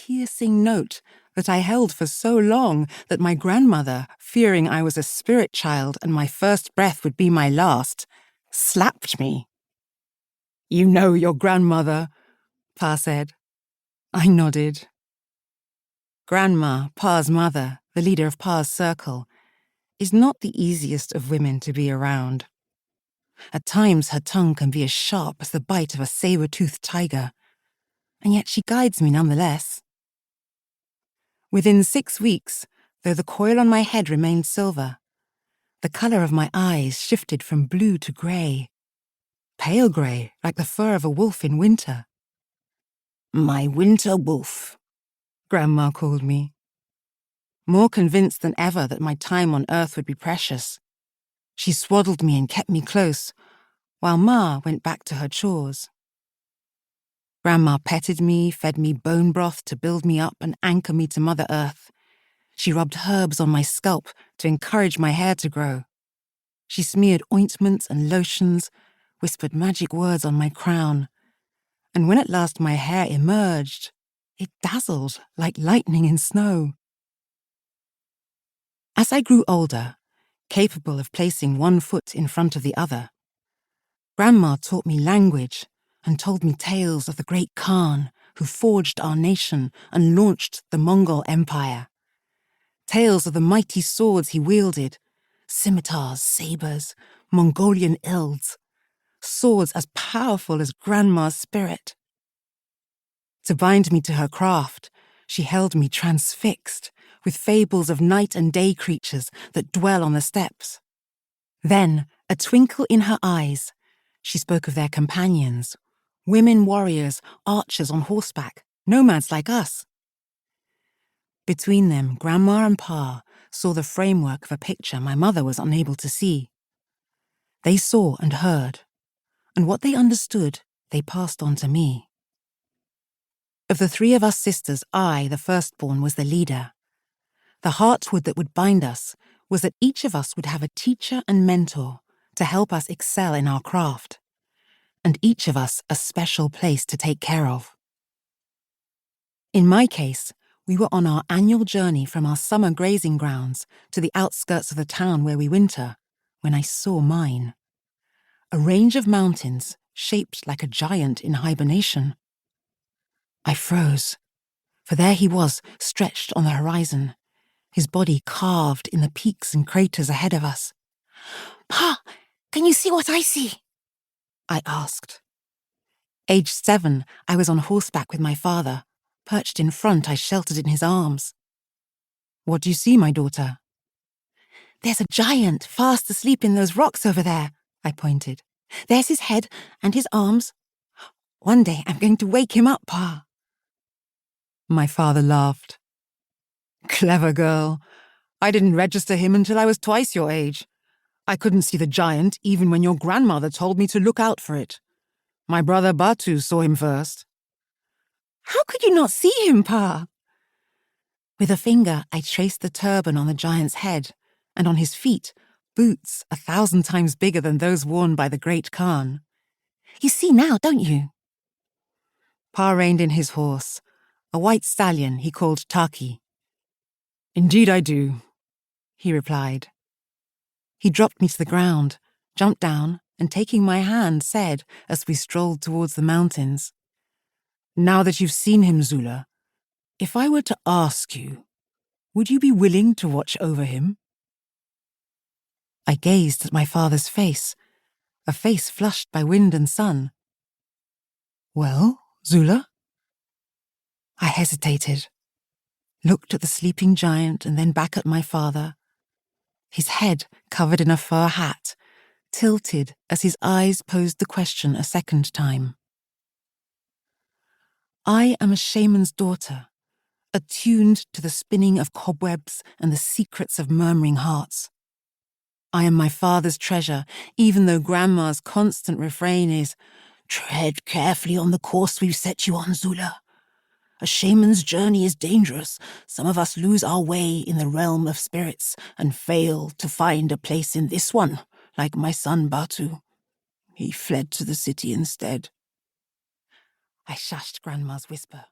piercing note that I held for so long that my grandmother, fearing I was a spirit child and my first breath would be my last, slapped me. "You know your grandmother," Pa said. I nodded. Grandma, Pa's mother, the leader of Pa's circle, is not the easiest of women to be around. At times her tongue can be as sharp as the bite of a saber-toothed tiger, and yet she guides me nonetheless. Within 6 weeks, though the coil on my head remained silver, the colour of my eyes shifted from blue to grey, pale grey like the fur of a wolf in winter. "My winter wolf," Grandma called me. More convinced than ever that my time on earth would be precious, she swaddled me and kept me close, while Ma went back to her chores. Grandma petted me, fed me bone broth to build me up and anchor me to Mother Earth. She rubbed herbs on my scalp to encourage my hair to grow. She smeared ointments and lotions, whispered magic words on my crown, and when at last my hair emerged, it dazzled like lightning in snow. As I grew older, capable of placing one foot in front of the other, Grandma taught me language and told me tales of the great Khan who forged our nation and launched the Mongol Empire. Tales of the mighty swords he wielded, scimitars, sabers, Mongolian ilds, swords as powerful as Grandma's spirit. To bind me to her craft, she held me transfixed with fables of night and day creatures that dwell on the steppes. Then, a twinkle in her eyes, she spoke of their companions, women warriors, archers on horseback, nomads like us. Between them, Grandma and Pa saw the framework of a picture my mother was unable to see. They saw and heard, and what they understood, they passed on to me. Of the 3 of us sisters, I, the firstborn, was the leader. The heartwood that would bind us was that each of us would have a teacher and mentor to help us excel in our craft, and each of us a special place to take care of. In my case, we were on our annual journey from our summer grazing grounds to the outskirts of the town where we winter, when I saw mine. A range of mountains shaped like a giant in hibernation. I froze, for there he was, stretched on the horizon, his body carved in the peaks and craters ahead of us. "Pa, can you see what I see?" I asked. Aged 7, I was on horseback with my father. Perched in front, I sheltered in his arms. "What do you see, my daughter?" "There's a giant fast asleep in those rocks over there," I pointed. "There's his head and his arms. One day I'm going to wake him up, Pa." My father laughed. "Clever girl. I didn't register him until I was twice your age. I couldn't see the giant even when your grandmother told me to look out for it. My brother Batu saw him first." "How could you not see him, Pa?" With a finger, I traced the turban on the giant's head, and on his feet, boots 1,000 times bigger than those worn by the great Khan. "You see now, don't you?" Pa reined in his horse, a white stallion he called Taki. "Indeed I do," he replied. He dropped me to the ground, jumped down, and taking my hand, said, as we strolled towards the mountains, "Now that you've seen him, Zula, if I were to ask you, would you be willing to watch over him?" I gazed at my father's face, a face flushed by wind and sun. "Well, Zula?" I hesitated, looked at the sleeping giant and then back at my father, his head covered in a fur hat, tilted as his eyes posed the question a second time. I am a shaman's daughter, attuned to the spinning of cobwebs and the secrets of murmuring hearts. I am my father's treasure, even though Grandma's constant refrain is, "Tread carefully on the course we've set you on, Zula. A shaman's journey is dangerous. Some of us lose our way in the realm of spirits and fail to find a place in this one, like my son Batu. He fled to the city instead." I shushed Grandma's whisper.